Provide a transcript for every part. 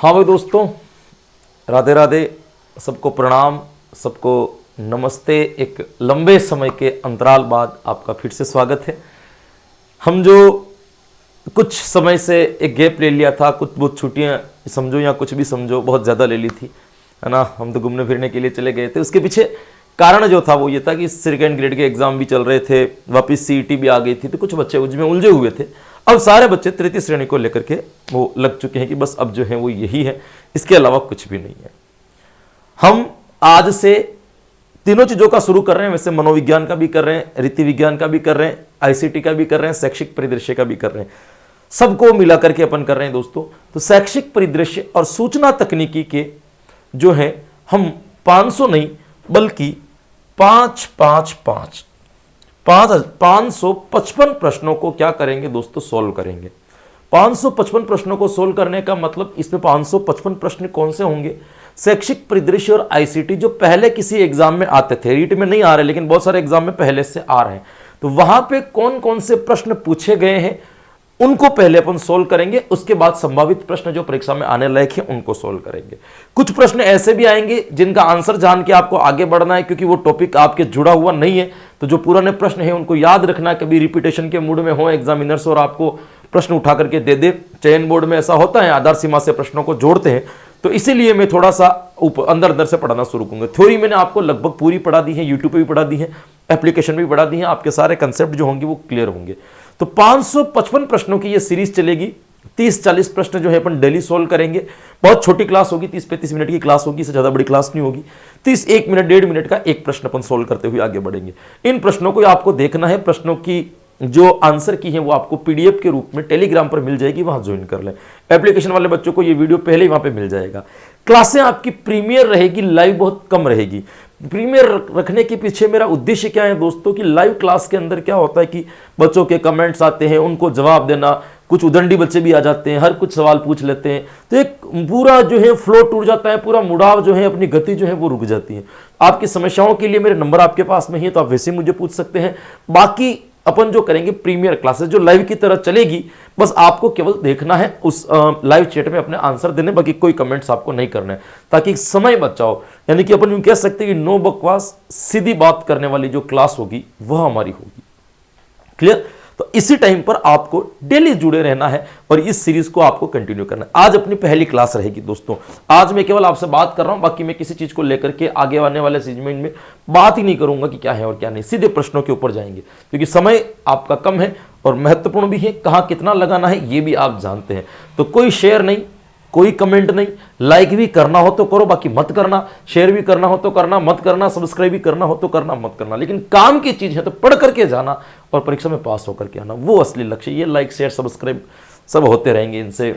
हाँ भाई दोस्तों, राधे राधे, सबको प्रणाम, सबको नमस्ते। एक लंबे समय के अंतराल बाद आपका फिर से स्वागत है। हम जो कुछ समय से एक गैप ले लिया था, कुछ बहुत छुट्टियां समझो या कुछ भी समझो, बहुत ज़्यादा ले ली थी, है ना। हम तो घूमने फिरने के लिए चले गए थे। उसके पीछे कारण जो था वो ये था कि सेकेंड ग्रेड के एग्जाम भी चल रहे थे, वापस सीईटी भी आ गई थी, तो कुछ बच्चे उसमें उलझे हुए थे। अब सारे बच्चे तृतीय श्रेणी को लेकर के वो लग चुके हैं कि बस अब जो है वो यही है, इसके अलावा कुछ भी नहीं है। हम आज से तीनों चीज़ों का शुरू कर रहे हैं। वैसे मनोविज्ञान का भी कर रहे हैं, रीति विज्ञान का भी कर रहे हैं, आईसीटी का भी कर रहे हैं, शैक्षिक परिदृश्य का भी कर रहे हैं। सबको मिला करके अपन कर रहे हैं दोस्तों। तो शैक्षिक परिदृश्य और सूचना तकनीकी के जो है हम 500 नहीं बल्कि 555 प्रश्नों को क्या करेंगे दोस्तों, सोल्व करेंगे। 555 प्रश्नों को सोल्व करने का मतलब इसमें 555 प्रश्न कौन से होंगे? शैक्षिक परिदृश्य और आईसीटी जो पहले किसी एग्जाम में आते थे, रीट में नहीं आ रहे लेकिन बहुत सारे एग्जाम में पहले से आ रहे हैं, तो वहां पे कौन कौन से प्रश्न पूछे गए हैं उनको पहले अपन सोल्व करेंगे। उसके बाद संभावित प्रश्न जो परीक्षा में आने लायक है उनको सोल्व करेंगे। कुछ प्रश्न ऐसे भी आएंगे जिनका आंसर जान के आपको आगे बढ़ना है, क्योंकि वो टॉपिक आपके जुड़ा हुआ नहीं है। तो जो पुराने प्रश्न है उनको याद रखना, कभी रिपीटेशन के मूड में हो एग्जामिनर्स और आपको प्रश्न उठा करके दे दे। चयन बोर्ड में ऐसा होता है, आधार सीमा से प्रश्नों को जोड़ते हैं, तो इसीलिए मैं थोड़ा सा अंदर अंदर से पढ़ाना शुरू करूंगा। थ्योरी मैंने आपको लगभग पूरी पढ़ा दी है, यूट्यूब पे भी पढ़ा दी है, एप्लीकेशन भी पढ़ा दी है, आपके सारे कंसेप्ट जो होंगे वो क्लियर होंगे। तो 555 प्रश्नों की ये सीरीज चलेगी। 30-40 प्रश्न जो है अपन डेली सोल्व करेंगे। बहुत छोटी क्लास होगी, 30-35 मिनट की क्लास होगी, इससे ज्यादा बड़ी क्लास नहीं होगी। 1 मिनट 1.5 मिनट का एक प्रश्न अपन सोल्व करते हुए आगे बढ़ेंगे। इन प्रश्नों को आपको देखना है। प्रश्नों की जो आंसर की है वो आपको पीडीएफ के रूप में टेलीग्राम पर मिल जाएगी, वहां ज्वाइन कर लें। एप्लीकेशन वाले बच्चों को ये वीडियो पहले ही वहां पे मिल जाएगा। क्लासें आपकी प्रीमियर रहेगी, लाइव बहुत कम रहेगी। प्रीमियर रखने के पीछे मेरा उद्देश्य क्या है दोस्तों, कि लाइव क्लास के अंदर क्या होता है कि बच्चों के कमेंट्स आते हैं, उनको जवाब देना, कुछ उदंडी बच्चे भी आ जाते हैं, हर कुछ सवाल पूछ लेते हैं, तो एक पूरा जो है फ्लो टूट जाता है, पूरा मुड़ाव जो है, अपनी गति जो है वो रुक जाती है। आपकी समस्याओं के लिए मेरे नंबर आपके पास में ही है, तो आप वैसे मुझे पूछ सकते हैं। बाकी अपन जो करेंगे प्रीमियर क्लासेस जो लाइव की तरह चलेगी, बस आपको केवल देखना है, उस लाइव चैट में अपने आंसर देने, बाकी कोई कमेंट्स आपको नहीं करना है, ताकि समय बचाओ। यानी कि अपन यूं कह सकते हैं कि नो बकवास, सीधी बात करने वाली जो क्लास होगी वह हमारी होगी। क्लियर? तो इसी टाइम पर आपको डेली जुड़े रहना है और इस सीरीज को आपको कंटिन्यू करना है। आज अपनी पहली क्लास रहेगी दोस्तों। आज मैं केवल आपसे बात कर रहा हूं, बाकी मैं किसी चीज को लेकर के आगे आने वाले सेगमेंट में बात ही नहीं करूंगा कि क्या है और क्या नहीं, सीधे प्रश्नों के ऊपर जाएंगे, क्योंकि समय आपका कम है और महत्वपूर्ण भी है। कहां कितना लगाना है ये भी आप जानते हैं। तो कोई शेयर नहीं, कोई कमेंट नहीं, लाइक भी करना हो तो करो, बाकी मत करना। शेयर भी करना हो तो करना, मत करना। सब्सक्राइब भी करना हो तो करना, मत करना। लेकिन काम की चीज है तो पढ़ करके जाना और परीक्षा में पास होकर के आना, वो असली लक्ष्य। ये लाइक शेयर सब्सक्राइब सब होते रहेंगे, इनसे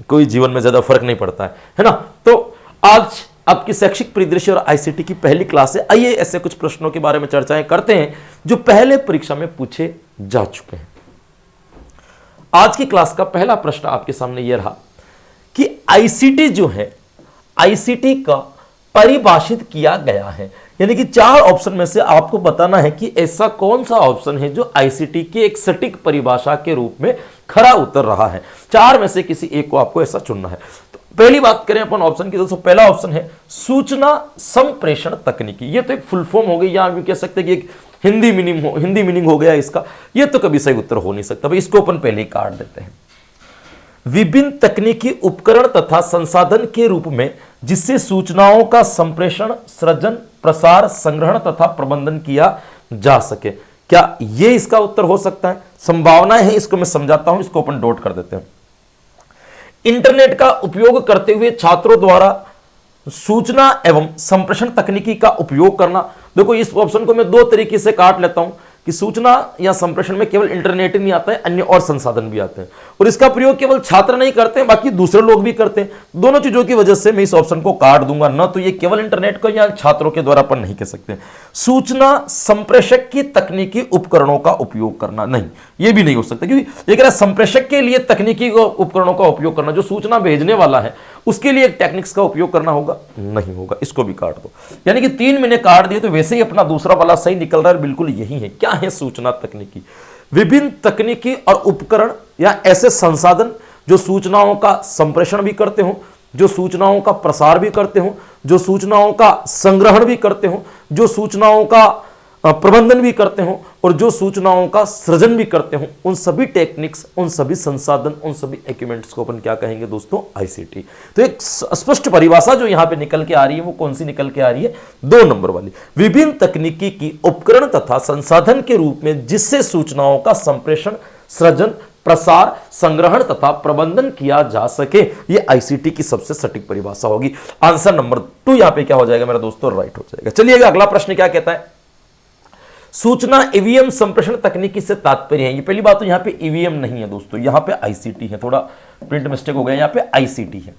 कोई जीवन में ज्यादा फर्क नहीं पड़ता है ना। तो आज आपकी शैक्षिक परिदृश्य और आईसीटी की पहली क्लास है। आइए ऐसे कुछ प्रश्नों के बारे में चर्चाएं करते हैं जो पहले परीक्षा में पूछे जा चुके हैं। आज की क्लास का पहला प्रश्न आपके सामने यह रहा कि आईसीटी जो है, आईसीटी का परिभाषित किया गया है। यानी कि 4 ऑप्शन में से आपको बताना है कि ऐसा कौन सा ऑप्शन है जो आईसीटी की एक सटीक परिभाषा के रूप में खरा उतर रहा है। 4 में से किसी एक को आपको ऐसा चुनना है। तो पहली बात करें अपन ऑप्शन की, दोस्तों पहला ऑप्शन है सूचना संप्रेषण तकनीकी। ये तो एक फुल फॉर्म हो गई, या आप कह सकते हैं कि एक हिंदी मीनिंग हो गया इसका। ये तो कभी सही उत्तर हो नहीं सकता भाई, इसको अपन पहले ही काट देते हैं। विभिन्न तकनीकी उपकरण तथा संसाधन के रूप में जिससे सूचनाओं का संप्रेषण, सृजन, प्रसार, संग्रहण तथा प्रबंधन किया जा सके। क्या यह इसका उत्तर हो सकता है? संभावनाएं हैं, इसको मैं समझाता हूं, इसको अपन डॉट कर देते हैं। इंटरनेट का उपयोग करते हुए छात्रों द्वारा सूचना एवं संप्रेषण तकनीकी का उपयोग करना। देखो इस ऑप्शन को मैं 2 तरीके से काट लेता हूं कि सूचना या संप्रेषण में केवल इंटरनेट ही नहीं आता है, अन्य और संसाधन भी आते हैं, और इसका प्रयोग केवल छात्र नहीं करते हैं, बाकी दूसरे लोग भी करते हैं। दोनों चीजों की वजह से मैं इस ऑप्शन को काट दूंगा। ना तो ये केवल इंटरनेट को या छात्रों के द्वारा अपन नहीं कह सकते। सूचना संप्रेषक की तकनीकी उपकरणों का उपयोग करना, नहीं, ये भी नहीं हो सकता, क्योंकि ये कह रहा है संप्रेषक के लिए तकनीकी उपकरणों का उपयोग करना, जो सूचना भेजने वाला है उसके लिए एक टेक्निक्स का उपयोग करना होगा, नहीं होगा। इसको भी काट दो। यानी कि 3 मैंने काट दिए, तो वैसे ही अपना दूसरा वाला सही निकल रहा है, बिल्कुल यही है। क्या है सूचना तकनीकी? विभिन्न तकनीकी और उपकरण या ऐसे संसाधन जो सूचनाओं का संप्रेषण भी करते हो, जो सूचनाओं का प्रसार भी करते हो, जो सूचनाओं का संग्रहण भी करते हो, जो सूचनाओं का प्रबंधन भी करते हो और जो सूचनाओं का सृजन भी करते हो, उन सभी टेक्निक्स, उन सभी संसाधन, उन सभी इक्विपमेंट्स को अपन क्या कहेंगे दोस्तों? आईसीटी। तो एक स्पष्ट परिभाषा जो यहां पे निकल के आ रही है वो कौन सी निकल के आ रही है? 2 नंबर वाली। विभिन्न तकनीकी की उपकरण तथा संसाधन के रूप में जिससे सूचनाओं का संप्रेषण, सृजन, प्रसार, संग्रहण तथा प्रबंधन किया जा सके, ये आईसीटी की सबसे सटीक परिभाषा होगी। आंसर नंबर 2 यहां पे क्या हो जाएगा मेरा दोस्तों? राइट हो जाएगा। चलिएगा अगला प्रश्न क्या कहता है? सूचना ईवीएम संप्रेषण तकनीकी से तात्पर्य है। ये पहली बात तो यहां पे ईवीएम नहीं है दोस्तों, यहां पे आईसीटी है, थोड़ा प्रिंट मिस्टेक हो गया, यहां पे आईसीटी है।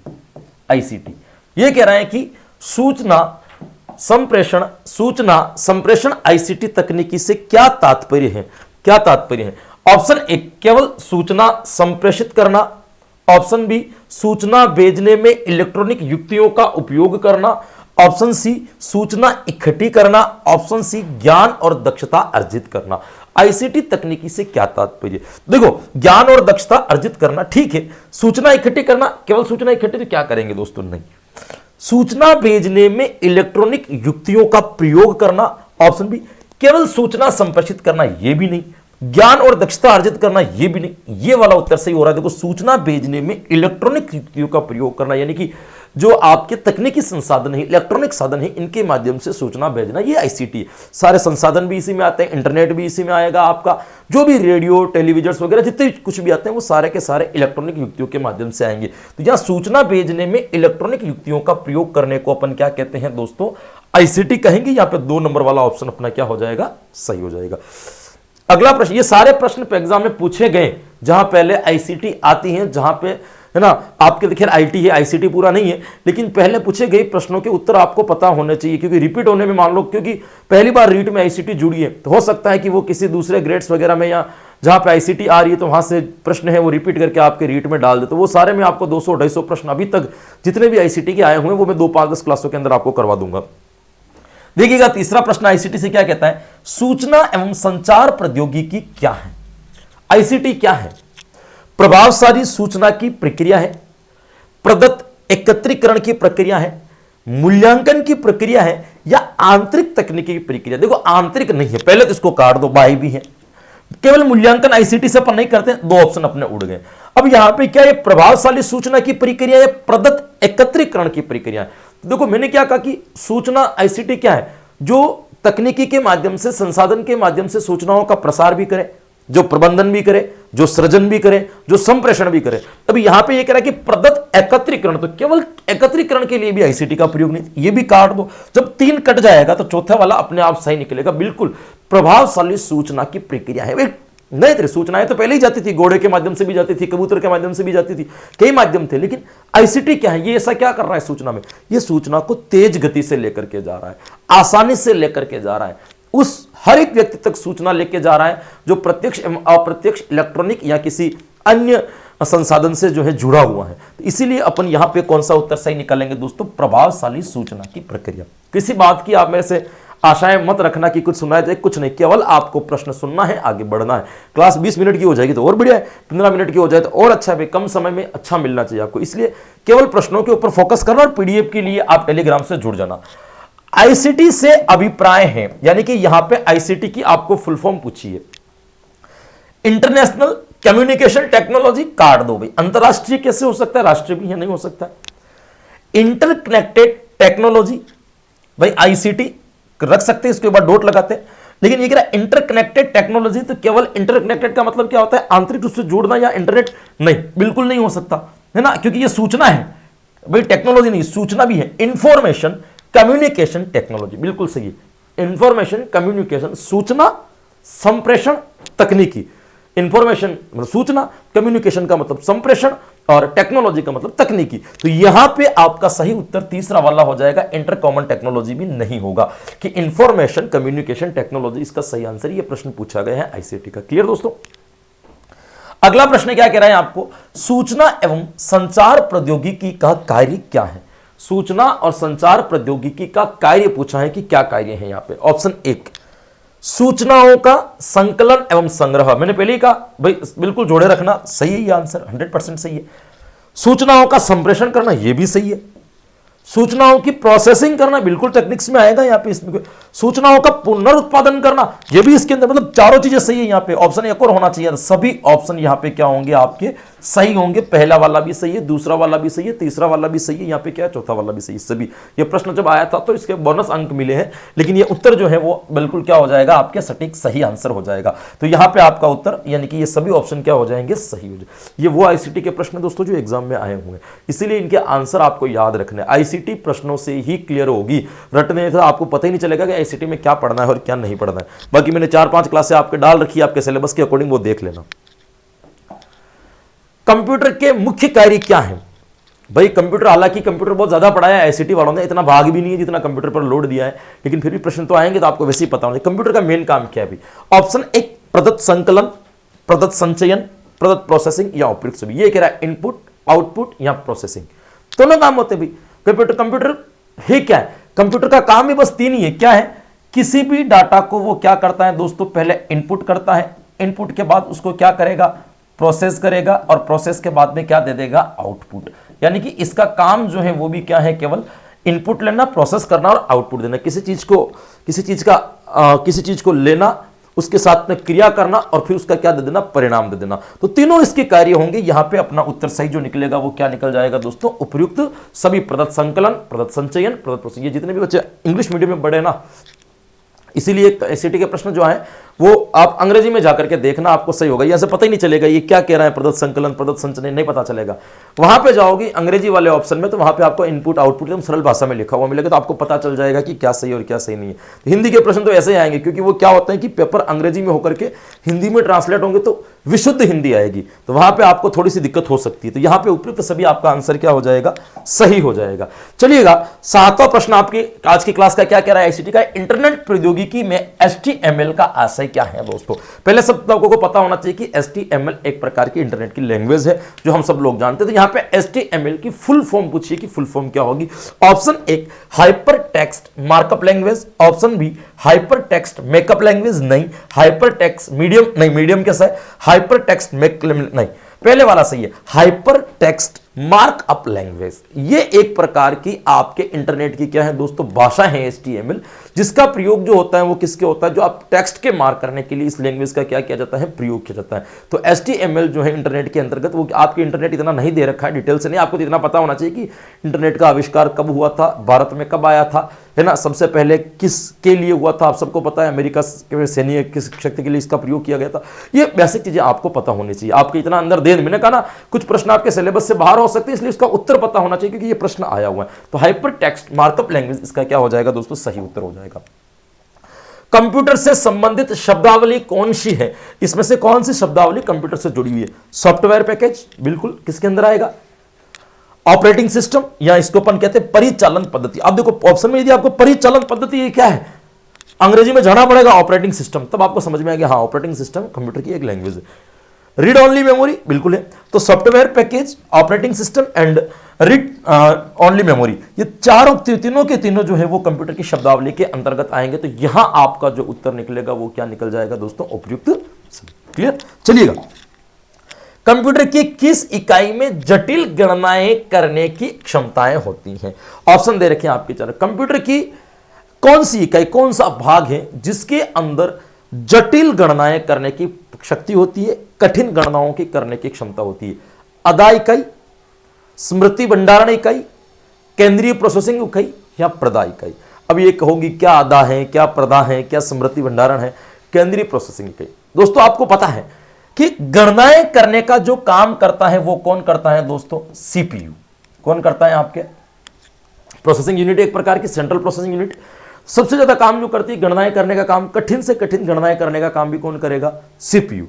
आईसीटी ये कह रहा है कि सूचना संप्रेषण आईसीटी तकनीकी से क्या तात्पर्य है? क्या तात्पर्य है? ऑप्शन 1 केवल सूचना संप्रेषित करना, ऑप्शन बी सूचना भेजने में इलेक्ट्रॉनिक युक्तियों का उपयोग करना, ऑप्शन सी सूचना इकट्ठी करना, ऑप्शन सी ज्ञान और दक्षता अर्जित करना। आईसीटी तकनीकी से क्या तात्पर्य? देखो, ज्ञान और दक्षता अर्जित करना ठीक है, सूचना इकट्ठी करना, केवल सूचना इकट्ठी तो क्या करेंगे दोस्तों? नहीं। सूचना भेजने में इलेक्ट्रॉनिक युक्तियों का प्रयोग करना, ऑप्शन बी। केवल सूचना संप्रेषित करना, यह भी नहीं। ज्ञान और दक्षता अर्जित करना, यह भी नहीं। ये वाला उत्तर सही हो रहा है। देखो, सूचना भेजने में इलेक्ट्रॉनिक युक्तियों का प्रयोग करना, यानी कि जो आपके तकनीकी संसाधन है, इलेक्ट्रॉनिक साधन है, इनके माध्यम से सूचना भेजना, ये आईसीटी है। सारे संसाधन भी इसी में आते हैं, इंटरनेट भी इसी में आएगा, आपका जो भी रेडियो, टेलीविजन वगैरह जितने कुछ भी आते हैं वो सारे के सारे इलेक्ट्रॉनिक युक्तियों के माध्यम से आएंगे। तो यहां सूचना भेजने में इलेक्ट्रॉनिक युक्तियों का प्रयोग करने को अपन क्या कहते हैं दोस्तों? आईसीटी कहेंगे। यहां पर 2 नंबर वाला ऑप्शन अपना क्या हो जाएगा? सही हो जाएगा। अगला प्रश्न, ये सारे प्रश्न पे एग्जाम में पूछे गए जहां पहले आईसीटी आती है, जहां पे है ना आपके देखिए आईटी है, आईसीटी पूरा नहीं है, लेकिन पहले पूछे गए प्रश्नों के उत्तर आपको पता होने चाहिए, क्योंकि रिपीट होने में मान लो, क्योंकि पहली बार रीट में आईसीटी जुड़ी है तो हो सकता है कि वो किसी दूसरे ग्रेड्स वगैरह में या जहां पे आईसीटी आ रही है तो वहां से प्रश्न है वो रिपीट करके आपके रीट में डाल दे, तो वो सारे में आपको 200-250 प्रश्न अभी तक जितने भी आईसीटी के आए हुए वो मैं 2-5-10 क्लासों के अंदर आपको करवा दूंगा। देखिएगा तीसरा प्रश्न आईसीटी से क्या कहता है? सूचना एवं संचार प्रौद्योगिकी क्या है? आईसीटी क्या है? प्रभावशाली सूचना की प्रक्रिया है, प्रदत्त एकत्रीकरण की प्रक्रिया है, मूल्यांकन की प्रक्रिया है, या आंतरिक तकनीकी की प्रक्रिया? देखो, आंतरिक नहीं है, पहले तो इसको काट दो, बाह्य भी है। केवल मूल्यांकन आईसीटी से अपन नहीं करते, 2 ऑप्शन अपने उड़ गए। अब यहां पे क्या है? प्रभावशाली सूचना की प्रक्रिया या प्रदत्त एकत्रीकरण की प्रक्रिया? देखो, मैंने क्या कहा कि सूचना आईसीटी क्या है? जो तकनीकी के माध्यम से, संसाधन के माध्यम से सूचनाओं का प्रसार भी करे, जो प्रबंधन भी करे, जो सृजन भी करे, जो संप्रेषण भी करे। अब यहां पे ये कह रहा है कि प्रदत्त एकत्रीकरण, तो केवल एकत्रीकरण के लिए भी आईसीटी का प्रयोग नहीं, ये भी काट दो। जब 3 कट जाएगा तो चौथा वाला अपने आप सही निकलेगा। बिल्कुल प्रभावशाली सूचना की प्रक्रिया है। नए तरह सूचनाएं तो पहले ही जाती थी, घोड़े के माध्यम से भी जाती थी, कबूतर के माध्यम से भी जाती थी, कई माध्यम थे, लेकिन आईसीटी क्या है? ये ऐसा क्या कर रहा है सूचना में? ये सूचना को तेज गति से लेकर के जा रहा है, आसानी से लेकर के जा रहा है, उस हर एक व्यक्ति तक सूचना लेके जा रहा है जो प्रत्यक्ष एवं अप्रत्यक्ष इलेक्ट्रॉनिक या किसी अन्य संसाधन से जो है जुड़ा हुआ है। तो इसीलिए अपन यहां पे कौन सा उत्तर सही निकालेंगे दोस्तों? प्रभावशाली सूचना की प्रक्रिया। किसी बात की आप मेरे से आशाएं मत रखना कि कुछ सुनाया जाए, कुछ नहीं, केवल आपको प्रश्न सुनना है, आगे बढ़ना है। क्लास 20 मिनट की हो जाएगी तो और बढ़िया है, 15 मिनट की हो जाए तो और अच्छा है, कम समय में अच्छा मिलना चाहिए आपको। इसलिए केवल प्रश्नों के ऊपर फोकस करना और पीडीएफ के लिए आप टेलीग्राम से जुड़ जाना। आईसीटी से अभिप्राय है, यानी कि यहां पे आईसीटी की आपको फुल फॉर्म पूछी है, इंटरनेशनल कम्युनिकेशन टेक्नोलॉजी। काट दो भाई, अंतरराष्ट्रीय कैसे हो सकता है? राष्ट्रीय भी है, नहीं हो सकता। इंटरकनेक्टेड टेक्नोलॉजी, भाई आईसीटी रख सकते हैं, इसके बाद डॉट लगाते हैं, लेकिन ये कह रहा है इंटरकनेक्टेड टेक्नोलॉजी, तो केवल इंटरकनेक्टेड का मतलब क्या होता है? आंतरिक रूप से जोड़ना या इंटरनेट? नहीं, बिल्कुल नहीं हो सकता है ना, क्योंकि ये सूचना है भाई, टेक्नोलॉजी नहीं, सूचना भी है। इंफॉर्मेशन कम्युनिकेशन टेक्नोलॉजी, बिल्कुल सही है। इंफॉर्मेशन कम्युनिकेशन, सूचना संप्रेषण तकनीकी। इंफॉर्मेशन मतलब सूचना, कम्युनिकेशन का मतलब संप्रेषण, और टेक्नोलॉजी का मतलब तकनीकी। तो यहां पे आपका सही उत्तर तीसरा वाला हो जाएगा, इंटर कॉमन टेक्नोलॉजी भी नहीं होगा, कि इंफॉर्मेशन कम्युनिकेशन टेक्नोलॉजी इसका सही आंसर। ये प्रश्न पूछा गया है आईसीटी का। क्लियर दोस्तों? अगला प्रश्न क्या कह रहा है आपको? सूचना एवं संचार प्रौद्योगिकी का कार्य क्या है? सूचना और संचार प्रौद्योगिकी का कार्य पूछा है कि क्या कार्य है यहां पे। ऑप्शन 1 सूचनाओं का संकलन एवं संग्रह। मैंने पहले ही कहा भाई, बिल्कुल जोड़े रखना, सही है ये आंसर, 100% सही है। सूचनाओं का संप्रेषण करना यह भी सही है, सूचनाओं की प्रोसेसिंग करना बिल्कुल टेक्निक्स में आएगा यहां पे, इसमें सूचनाओं का पुनरुत्पादन करना यह भी इसके अंदर, मतलब चारों चीजें सही है यहां पे। ऑप्शन एक और होना चाहिए, सभी ऑप्शन यहां पे क्या होंगे आपके सही होंगे। पहला वाला भी सही है, दूसरा वाला भी सही है, तीसरा वाला भी सही है, यहां पे क्या है चौथा वाला भी सही है, सभी। ये प्रश्न जब आया था तो इसके बोनस अंक मिले हैं, लेकिन ये उत्तर जो है वो बिल्कुल क्या हो जाएगा आपके सटीक सही आंसर हो जाएगा। तो यहां पे आपका उत्तर यानी कि ये सभी ऑप्शन क्या हो जाएंगे, सही हो जाएंगे। ये वो आईसीटी के प्रश्न दोस्तों जो एग्जाम में आए हुए हैं, इसीलिए इनके आंसर आपको याद रखने। आईसीटी प्रश्नों से ही क्लियर होगी, रटने से आपको पता ही नहीं चलेगा कि आईसीटी में क्या पढ़ना है और क्या नहीं पढ़ना है। बाकी मैंने 4-5 क्लासें आपके डाल रखी है आपके सिलेबस के अकॉर्डिंग, वो देख लेना। कंप्यूटर के मुख्य कार्य क्या है भाई? कंप्यूटर, हालांकि कंप्यूटर बहुत ज्यादा पढ़ाया है आईसीटी वालों ने, इतना भाग भी नहीं है जितना कंप्यूटर पर लोड दिया है, लेकिन फिर भी प्रश्न तो आएंगे तो आपको वैसे ही पता होना। कंप्यूटर का मेन काम क्या है भाई? ऑप्शन एक, प्रदत्त संकलन, प्रदत्त संचयन, प्रदत्त प्रोसेसिंग या उपयुक्त सभी। ये कह रहा है इनपुट, आउटपुट या प्रोसेसिंग, दोनों काम होते हैं भाई। कंप्यूटर है क्या है? कंप्यूटर का काम ही बस 3 ही है। क्या है? किसी भी डाटा को वो क्या करता है दोस्तों, पहले इनपुट करता है, इनपुट के बाद उसको क्या करेगा, प्रोसेस करेगा, और प्रोसेस के बाद में क्या दे देगा, आउटपुट। यानी कि इसका काम जो है वो भी क्या है, केवल इनपुट लेना, प्रोसेस करना और आउटपुट देना। किसी चीज को लेना, उसके साथ में क्रिया करना और फिर उसका क्या दे देना, परिणाम दे देना। तो तीनों इसके कार्य होंगे। यहां पे अपना उत्तर सही जो निकलेगा वो क्या निकल जाएगा दोस्तों, उपयुक्त सभी। प्रदत्त संकलन, प्रदत्त संचयन, प्रदत्त प्रोसेस। ये जितने भी बच्चे इंग्लिश मीडियम में पढ़े ना, इसीलिए एससीटी के प्रश्न जो है वो आप अंग्रेजी में जाकर के देखना, आपको सही होगा। यहाँ से पता ही नहीं चलेगा ये क्या कह रहा है, प्रदत्त संकलन, प्रदत्त संचयन, नहीं पता चलेगा। वहां पे जाओगी अंग्रेजी वाले ऑप्शन में, तो वहां पे आपको इनपुट आउटपुट एकदम सरल भाषा में लिखा हुआ मिलेगा, तो आपको पता चल जाएगा कि क्या सही और क्या सही नहीं है। तो हिंदी के प्रश्न तो ऐसे ही आएंगे, क्योंकि वो क्या होता है कि पेपर अंग्रेजी में होकर के हिंदी में ट्रांसलेट होंगे तो विशुद्ध हिंदी आएगी, तो वहां पे आपको थोड़ी सी दिक्कत हो सकती है। तो यहां पे उपयुक्त सभी आपका आंसर क्या हो जाएगा, सही हो जाएगा। चलिएगा, 7वां प्रश्न आपकी आज की क्लास का क्या कह रहा है आईसीटी का, इंटरनेट प्रौद्योगिकी में एचटीएमएल का आशय क्या है दोस्तों। पहले सब लोगों को पता होना चाहिए कि एचटीएमएल एक प्रकार की इंटरनेट की लैंग्वेज है जो हम सब लोग जानते हैं। तो यहां पे एचटीएमएल की फुल फॉर्म पूछिए कि फुल फॉर्म क्या होगी। ऑप्शन एक, hyper text markup language. Option B, hyper text makeup language. नहीं, हाइपर टेक्स्ट मीडियम, नहीं मीडियम कैसा है, हाइपर टेक्स्ट नहीं, पहले वाला सही है, हाइपर टेक्स्ट मार्कअप लैंग्वेज। ये एक प्रकार की आपके इंटरनेट की क्या है दोस्तों, भाषा है एचटीएमएल, जिसका प्रयोग जो होता है वो किसके होता है, जो आप टेक्स्ट के मार्क करने के लिए इस लैंग्वेज का क्या किया जाता है, प्रयोग किया जाता है। तो एचटीएमएल जो है इंटरनेट के अंतर्गत, वो आपके इंटरनेट इतना नहीं दे रखा है डिटेल से, नहीं, आपको इतना पता होना चाहिए कि इंटरनेट का आविष्कार कब हुआ था, भारत में कब आया था, है ना, सबसे पहले किसके लिए हुआ था, आप सबको पता है, अमेरिका के सैन्य किस शक्ति के लिए इसका प्रयोग किया गया था। ये बेसिक चीजें आपको पता होनी चाहिए। आपके इतना अंदर दे, मैंने कहा ना कुछ प्रश्न आपके सिलेबस से बाहर हो सकते हैं, इसलिए इसका उत्तर पता होना चाहिए, क्योंकि ये प्रश्न आया हुआ है। तो हाइपर टेक्स्ट मार्कअप लैंग्वेज इसका क्या हो जाएगा दोस्तों, सही उत्तर हो जाएगा। कंप्यूटर से संबंधित शब्दावली कौन सी है, इसमें से कौन सी शब्दावली कंप्यूटर से जुड़ी हुई है। सॉफ्टवेयर पैकेज, बिल्कुल किसके अंदर आएगा, ऑपरेटिंग सिस्टम, या इसको अपन कहते हैं परिचालन पद्धति। अब देखो ऑप्शन में यदि आपको परिचालन पद्धति ये क्या है, अंग्रेजी में जाना पड़ेगा ऑपरेटिंग सिस्टम, तब आपको समझ में आएगा हाँ ऑपरेटिंग सिस्टम कंप्यूटर की एक लैंग्वेज है। रीड ओनली मेमोरी, बिल्कुल है। तो software package, operating system and read only memory, ये तीनों के तीनों जो है वो कंप्यूटर की शब्दावली के अंतर्गत आएंगे। तो यहां आपका जो उत्तर निकलेगा वो क्या निकल जाएगा दोस्तों, उपयुक्त। क्लियर, चलिएगा। कंप्यूटर की किस इकाई में जटिल गणनाएं करने की क्षमताएं होती हैं। ऑप्शन दे रखे हैं आपके चारों। कंप्यूटर की कौन सी इकाई, कौन सा भाग है जिसके अंदर जटिल गणनाएं करने की शक्ति होती है, कठिन गणनाओं की करने की क्षमता होती है। अदा इकाई, स्मृति भंडारण इकाई, केंद्रीय प्रोसेसिंग इकाई या प्रदा इकाई। अब ये कहोगी क्या अदा है, क्या प्रदा है, क्या स्मृति भंडारण है, केंद्रीय प्रोसेसिंग इकाई। दोस्तों आपको पता है कि गणनाएं करने का जो काम करता है वो कौन करता है दोस्तों, सीपीयू। कौन करता है, आपके प्रोसेसिंग यूनिट, एक प्रकार की सेंट्रल प्रोसेसिंग यूनिट सबसे ज्यादा काम जो करती है गणनाएं करने का काम, कठिन से कठिन गणनाएं करने का काम भी कौन करेगा, सीपीयू।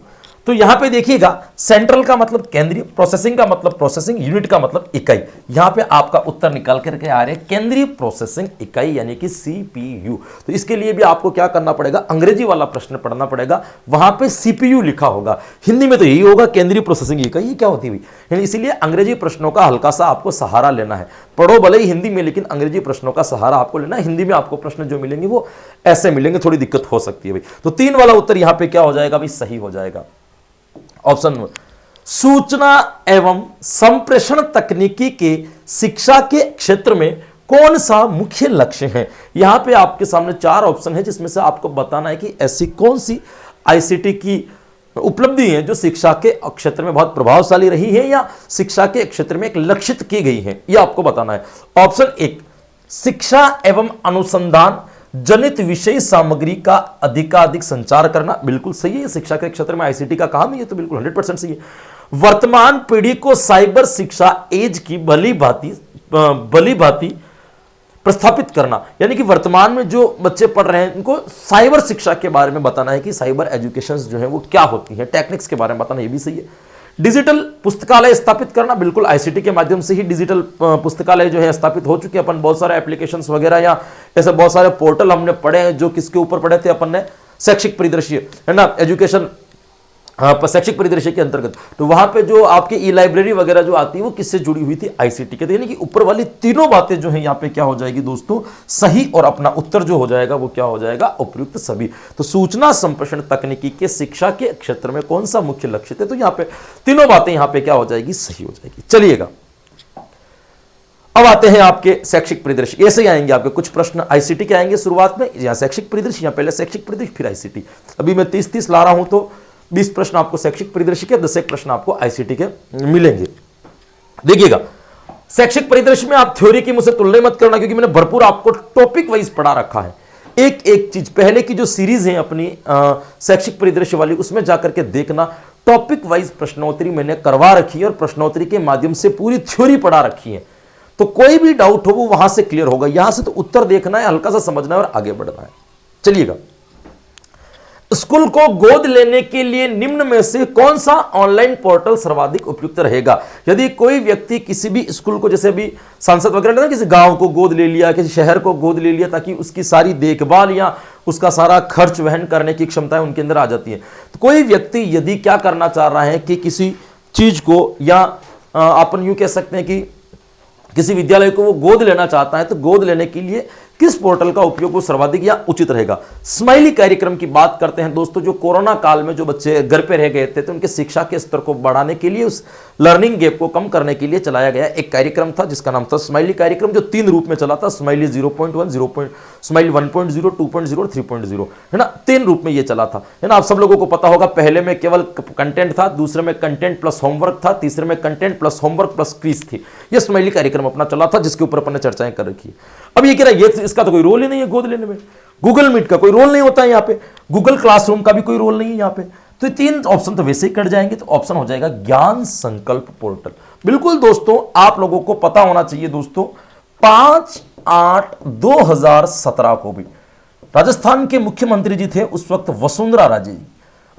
तो यहां पे देखिएगा, सेंट्रल का मतलब केंद्रीय, प्रोसेसिंग का मतलब प्रोसेसिंग यूनिट का मतलब इकाई। यहां पे आपका उत्तर निकाल करके आ रहे केंद्रीय प्रोसेसिंग इकाई यानी कि सीपीयू। तो इसके लिए भी आपको क्या करना पड़ेगा, अंग्रेजी वाला प्रश्न पढ़ना पड़ेगा, वहां पे सीपीयू लिखा होगा। हिंदी में तो यही होगा केंद्रीय प्रोसेसिंग इकाई। ये क्या होती हुई, इसीलिए अंग्रेजी प्रश्नों का हल्का सा आपको सहारा लेना है। पढ़ो भले ही हिंदी में, लेकिन अंग्रेजी प्रश्नों का सहारा आपको लेना है। हिंदी में आपको प्रश्न जो मिलेंगे वो ऐसे मिलेंगे, थोड़ी दिक्कत हो सकती है भाई। तो 3 वाला उत्तर यहां पे क्या हो जाएगा भाई, सही हो जाएगा। ऑप्शन सूचना एवं संप्रेषण तकनीकी के शिक्षा के क्षेत्र में कौन सा मुख्य लक्ष्य है। यहां पे आपके सामने 4 ऑप्शन है, जिसमें से आपको बताना है कि ऐसी कौन सी आईसीटी की उपलब्धि है जो शिक्षा के क्षेत्र में बहुत प्रभावशाली रही है या शिक्षा के क्षेत्र में एक लक्षित की गई है, यह आपको बताना है। ऑप्शन 1, शिक्षा एवं अनुसंधान जनित विषय सामग्री का अधिकाधिक संचार करना, बिल्कुल सही है। शिक्षा के क्षेत्र में आईसीटी का काम है, ये तो बिल्कुल 100% सही है। वर्तमान पीढ़ी को साइबर शिक्षा एज की भली भांति प्रस्थापित करना, यानी कि वर्तमान में जो बच्चे पढ़ रहे हैं उनको साइबर शिक्षा के बारे में बताना है कि साइबर एजुकेशन जो है वो क्या होती है, टेक्निक्स के बारे में बताना, ये भी सही है। डिजिटल पुस्तकालय स्थापित करना, बिल्कुल आईसीटी के माध्यम से ही डिजिटल पुस्तकालय जो है स्थापित हो चुके हैं। अपन बहुत सारे एप्लीकेशंस वगैरह या ऐसे बहुत सारे पोर्टल हमने पढ़े हैं, जो किसके ऊपर पढ़े थे अपन ने, शैक्षिक परिदृश्य है ना, एजुकेशन शैक्षिक परिदृश्य के अंतर्गत। तो वहां पे जो आपकी ई लाइब्रेरी वगैरह जो आती है वो किससे जुड़ी हुई थी, आईसीटी के। यानी कि ऊपर वाली तीनों बातें जो है यहाँ पे क्या हो जाएगी दोस्तों, सही, और अपना उत्तर जो हो जाएगा वो क्या हो जाएगा, उपयुक्त सभी। तो सूचना संप्रेषण तकनीकी के शिक्षा के क्षेत्र में कौन सा मुख्य लक्ष्य है, तो यहाँ पे तीनों बातें यहाँ पे क्या हो जाएगी, सही हो जाएगी। चलिएगा, अब आते हैं आपके शैक्षिक परिदृश्य। ऐसे ही आएंगे आपके कुछ प्रश्न आईसीटी के आएंगे शुरुआत में, या शैक्षिक परिदृश्य, या पहले शैक्षिक परिदृश्य फिर आईसीटी। अभी मैं 30-30 ला रहा हूं तो 20 प्रश्न आपको शैक्षिक परिदृश्य के, 10 प्रश्न आपको आईसीटी के मिलेंगे। देखिएगा, शैक्षिक परिदृश्य में आप थ्योरी की मुझसे तुलना मत करना, क्योंकि मैंने भरपूर आपको टॉपिक वाइज पढ़ा रखा है। एक एक चीज पहले की जो सीरीज है अपनी शैक्षिक परिदृश्य वाली, उसमें जाकर के देखना, टॉपिक वाइज प्रश्नोत्तरी मैंने करवा रखी है और प्रश्नोत्तरी के माध्यम से पूरी थ्योरी पढ़ा रखी है। तो कोई भी डाउट हो वो वहां से क्लियर होगा। यहां से तो उत्तर देखना है, हल्का सा समझना है और आगे बढ़ना है। चलिएगा, स्कूल को गोद लेने के लिए निम्न में से कौन सा ऑनलाइन पोर्टल सर्वाधिक उपयुक्त रहेगा। यदि कोई व्यक्ति किसी भी स्कूल को, जैसे अभी सांसद वगैरह ने किसी गांव को गोद ले लिया, किसी शहर को गोद ले लिया, ताकि उसकी सारी देखभाल या उसका सारा खर्च वहन करने की क्षमताएं उनके अंदर आ जाती है। तो कोई व्यक्ति यदि क्या करना चाह रहा है कि किसी चीज को, या अपन यूं कह सकते हैं कि किसी विद्यालय को वो गोद लेना चाहता है, तो गोद लेने के लिए किस पोर्टल का उपयोग वो सर्वाधिक या उचित रहेगा। स्माइली कार्यक्रम की बात करते हैं दोस्तों। जो कोरोना काल में जो बच्चे घर पे रह गए थे, तो उनके शिक्षा के स्तर को बढ़ाने के लिए, उस लर्निंग गैप को कम करने के लिए चलाया गया एक कार्यक्रम था, जिसका नाम था स्माइली कार्यक्रम, जो 3 रूप में चला था। स्माइली 0.1, स्माइली 1.0, 2.0 और 3.0, है ना, 3 रूप में ये चला था, है ना। आप सब लोगों को पता होगा, पहले में केवल कंटेंट था, दूसरे में कंटेंट प्लस होमवर्क था, तीसरे में content plus homework plus quiz थी। ये स्माइली कार्यक्रम अपना चला था, जिसके ऊपर अपन ने चर्चाएं कर रखी है। अब ये कह रहा है ये इसका तो कोई रोल ही नहीं है गोद लेने में, गूगल मीट का कोई रोल नहीं होता है यहाँ पे, गूगल क्लासरूम का भी कोई रोल नहीं है यहाँ पे। तो 3 ऑप्शन तो वैसे ही कट जाएंगे, तो ऑप्शन हो जाएगा ज्ञान संकल्प पोर्टल। बिल्कुल दोस्तों, आप लोगों को पता होना चाहिए दोस्तों, 5/8/2017 को भी राजस्थान के मुख्यमंत्री जी थे उस वक्त, वसुंधरा राजे जी,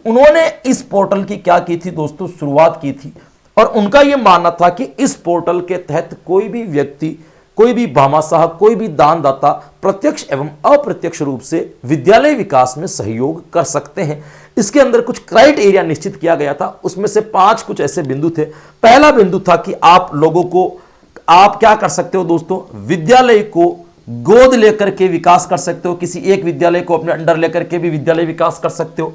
उन्होंने इस पोर्टल की क्या की थी दोस्तों, शुरुआत की थी। और उनका यह मानना था कि इस पोर्टल के तहत कोई भी व्यक्ति, कोई भी भामाशाह, कोई भी दानदाता प्रत्यक्ष एवं अप्रत्यक्ष रूप से विद्यालय विकास में सहयोग कर सकते हैं। इसके अंदर कुछ क्राइटेरिया निश्चित किया गया था, उसमें से 5 कुछ ऐसे बिंदु थे। पहला बिंदु था कि आप लोगों को, आप क्या कर सकते हो दोस्तों, विद्यालय को गोद लेकर के विकास कर सकते हो, किसी एक विद्यालय को अपने अंडर लेकर के भी विद्यालय विकास कर सकते हो।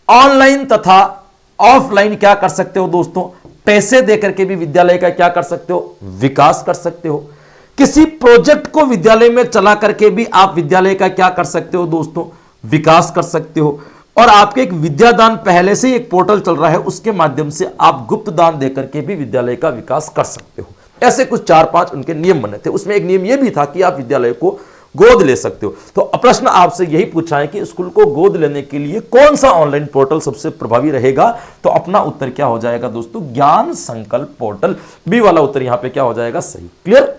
ऑनलाइन तथा ऑफलाइन क्या कर सकते हो दोस्तों, पैसे देकर के भी विद्यालय का क्या कर सकते हो, विकास कर सकते हो। किसी प्रोजेक्ट को विद्यालय में चला करके भी आप विद्यालय का क्या कर सकते हो दोस्तों, विकास कर सकते हो। और आपके एक विद्यादान पहले से ही एक पोर्टल चल रहा है, उसके माध्यम से आप गुप्त दान देकर के भी विद्यालय का विकास कर सकते हो। ऐसे कुछ 4-5 उनके नियम बने थे। उसमें एक नियम यह भी था कि आप विद्यालय को गोद ले सकते हो। तो प्रश्न आपसे यही पूछा है कि स्कूल को गोद लेने के लिए कौन सा ऑनलाइन पोर्टल सबसे प्रभावी रहेगा, तो अपना उत्तर क्या हो जाएगा दोस्तों, ज्ञान संकल्प पोर्टल। बी वाला उत्तर यहां पे क्या हो जाएगा, सही। क्लियर।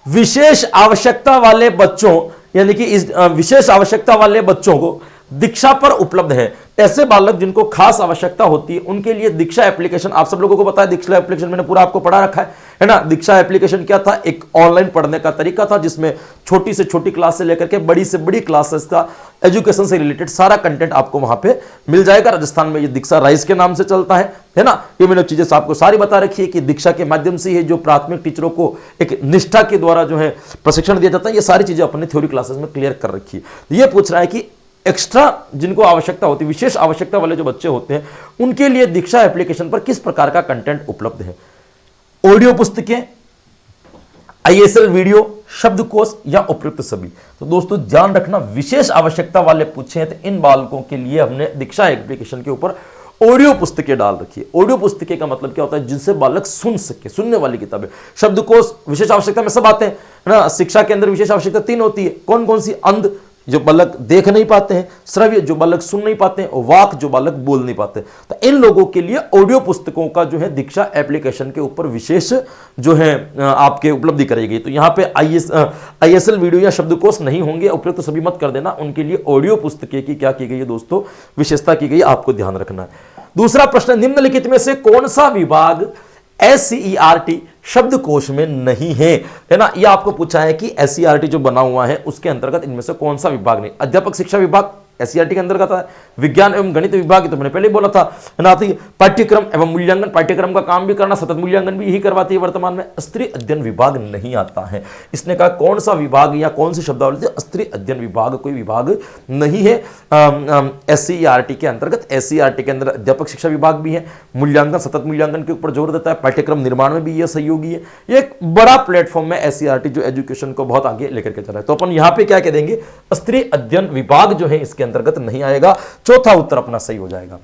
विशेष आवश्यकता वाले बच्चों, यानी कि इस विशेष आवश्यकता वाले बच्चों को दीक्षा पर उपलब्ध है। ऐसे बालक जिनको खास आवश्यकता होती है उनके लिए दीक्षा एप्लीकेशन, आप सब लोगों को पता है दीक्षा एप्लीकेशन मैंने पूरा आपको पढ़ा रखा है ना। दीक्षा एप्लीकेशन क्या था, एक ऑनलाइन पढ़ने का तरीका था, जिसमें छोटी से छोटी क्लास से लेकर के बड़ी से बड़ी क्लासेस का एजुकेशन से रिलेटेड सारा कंटेंट आपको वहां पे मिल जाएगा। राजस्थान में ये दीक्षा राइज के नाम से चलता है ना। ये मैंने चीजें आपको सारी बता रखी है कि दीक्षा के माध्यम से ये जो प्राथमिक टीचरों को एक निष्ठा के द्वारा जो है प्रशिक्षण दिया जाता है, ये सारी चीजें अपने थ्योरी क्लासेस में क्लियर कर रखी है। ये पूछ रहा है कि एक्स्ट्रा जिनको आवश्यकता होती है, विशेष आवश्यकता वाले जो बच्चे होते हैं, उनके लिए दीक्षा एप्लीकेशन पर किस प्रकार का कंटेंट उपलब्ध है? ऑडियो पुस्तकें, ISL वीडियो, शब्दकोश या उपयुक्त सभी। तो दोस्तों ध्यान रखना, विशेष आवश्यकता वाले पूछे हैं तो इन बालकों के लिए हमने दीक्षा एप्लीकेशन के ऊपर ऑडियो पुस्तकें डाल रखी है। ऑडियो पुस्तकें का मतलब क्या होता है? जिनसे बालक सुन सके, सुनने वाली किताबें। शब्दकोश विशेष आवश्यकता में सब आते हैं ना। शिक्षा के अंदर विशेष आवश्यकता 3 होती है। कौन कौन सी? अंध जो बालक देख नहीं पाते हैं, श्रव्य जो बालक सुन नहीं पाते हैं, और वाक जो बालक बोल नहीं पाते। तो इन लोगों के लिए ऑडियो पुस्तकों का जो है दीक्षा एप्लीकेशन के ऊपर विशेष जो है आपके उपलब्धि करेगी। तो यहाँ पे ISL वीडियो या शब्दकोश नहीं होंगे, उपयुक्त सभी मत कर देना। उनके लिए ऑडियो पुस्तकें की क्या की गई है दोस्तों? विशेषता की गई, आपको ध्यान रखना है। दूसरा प्रश्न, निम्नलिखित में से कौन सा विभाग SCERT शब्दकोश में नहीं है ना? यह आपको पूछा है कि SCERT जो बना हुआ है उसके अंतर्गत इनमें से कौन सा विभाग नहीं? अध्यापक शिक्षा विभाग SCERT के अंतर्गत है। विज्ञान एवं गणित विभाग तो मैंने पहले ही बोला था ना। पाठ्यक्रम एवं मूल्यांकन, पाठ्यक्रम का काम भी करना, सतत मूल्यांकन भी यही करवाती है वर्तमान में। स्त्री अध्ययन विभाग नहीं आता है। इसने कहा कौन सा विभाग या कौन सी शब्दावली? स्त्री अध्ययन विभाग कोई विभाग नहीं है SCERT के अंतर्गत। SCERT के अंदर अध्यापक शिक्षा विभाग भी है, मूल्यांकन, सतत मूल्यांकन के ऊपर जोर देता है, पाठ्यक्रम निर्माण में भी यह सहयोगी है। एक बड़ा प्लेटफॉर्म है SCERT जो एजुकेशन को बहुत आगे लेकर के चला है। तो अपन यहां पे क्या कह देंगे? स्त्री अध्ययन विभाग जो है इसके अंतर्गत नहीं आएगा। चौथा उत्तर अपना सही हो जाएगा।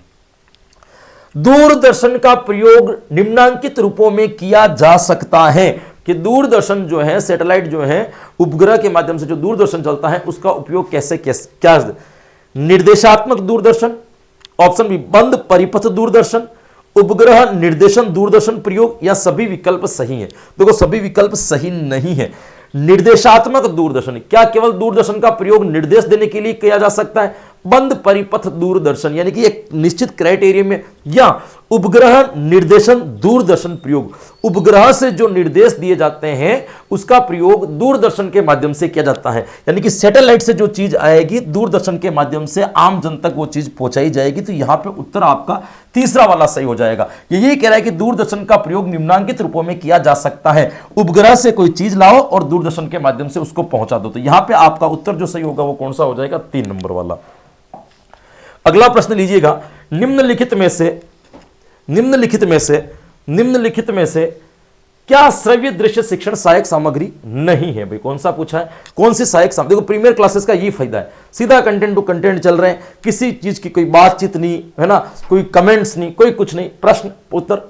दूरदर्शन का प्रयोग निम्नांकित रूपों में किया जा सकता है कि दूरदर्शन जो है, सैटेलाइट जो है, उपग्रह के माध्यम से जो दूरदर्शन चलता है उसका उपयोग कैसे क्या? निर्देशात्मक दूरदर्शन, ऑप्शन बी बंद परिपथ दूरदर्शन, उपग्रह निर्देशन दूरदर्शन प्रयोग, या सभी विकल्प सही है? देखो सभी विकल्प सही नहीं है। निर्देशात्मक दूरदर्शन, क्या केवल दूरदर्शन का प्रयोग निर्देश देने के लिए किया जा सकता है? बंद परिपथ दूरदर्शन यानी कि एक निश्चित क्राइटेरिया में, या उपग्रह निर्देशन दूरदर्शन प्रयोग, उपग्रह से जो निर्देश दिए जाते हैं उसका प्रयोग दूरदर्शन के माध्यम से किया जाता है। यानी कि सैटेलाइट से जो चीज आएगी दूरदर्शन के माध्यम से आम जन तक वो चीज पहुंचाई जाएगी। तो यहां पे उत्तर आपका तीसरा वाला सही हो जाएगा। ये यही कह रहा है कि दूरदर्शन का प्रयोग निम्नांकित रूपों में किया जा सकता है। उपग्रह से कोई चीज लाओ और दूरदर्शन के माध्यम से उसको पहुंचा दो। तो यहां पे आपका उत्तर जो सही होगा वो कौन सा हो जाएगा? 3 नंबर वाला। अगला प्रश्न लीजिएगा, निम्नलिखित में से क्या श्रव्य दृश्य शिक्षण सहायक सामग्री नहीं है? भाई कौन सा पूछा है? कौन सी सहायक सामग्री? देखो प्रीमियर क्लासेस का ये फायदा है, सीधा कंटेंट टू कंटेंट चल रहे हैं, किसी चीज की कोई बातचीत नहीं है ना, कोई कमेंट्स नहीं, कोई कुछ नहीं, प्रश्न उत्तर,